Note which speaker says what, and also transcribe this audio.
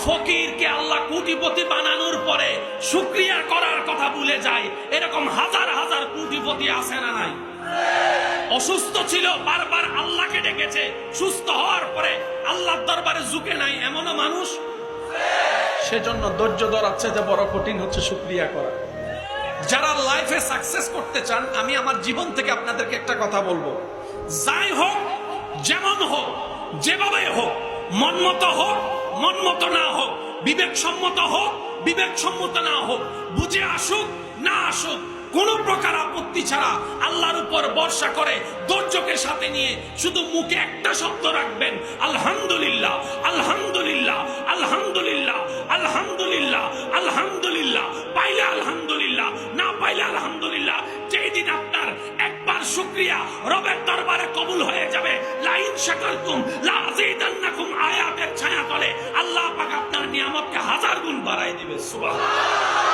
Speaker 1: ফকিরকে আল্লাহ কোটিপতি বানানোর পরে শুকরিয়া করার কথা ভুলে যায়, এরকম হাজার হাজার কোটিপতি আছে না নাই? অসুস্থ ছিল, বারবার আল্লাহকে ডেকেছে, সুস্থ হওয়ার পরে আল্লাহর দরবারে ঝুঁকে নাই, এমনও মানুষ। সেজন্য ধৈর্য ধরার চেয়ে বড় কঠিন হচ্ছে শুকরিয়া করা। যারা লাইফে সাকসেস করতে চান, আমি আমার জীবন থেকে আপনাদেরকে একটা কথা বলবো, যাই হোক, যেমন হোক, যেভাবে হোক, মন মতো হোক, মন মতো না হোক, বিবেকসম্মত হোক, বিবেকসম্মত না হোক, বুঝে আসুক না আসুক, কোন প্রকার আপত্তি ছাড়া আল্লাহর উপর ভরসা করে ধৈর্যকে সাথে নিয়ে শুধু মুখে একটা শব্দ রাখবেন, আলহামদুলিল্লাহ, আলহামদুলিল্লাহ, আলহামদুলিল্লাহ, আলহামদুলিল্লাহ, আলহামদুলিল্লাহ। পাইলে আলহামদুলিল্লাহ, না পাইলে আলহামদুলিল্লাহ। যেই দিন আপনার একবার শুকরিয়া রবের দরবারে কবুল হয়ে যাবে, লাইন শাকারতুম লাযীদান্নাকুম আয়াতের ছায়া তলে আল্লাহ পাক আপনার নিয়ামতকে হাজার গুণ বাড়াই দিবে। সুবহানাল্লাহ।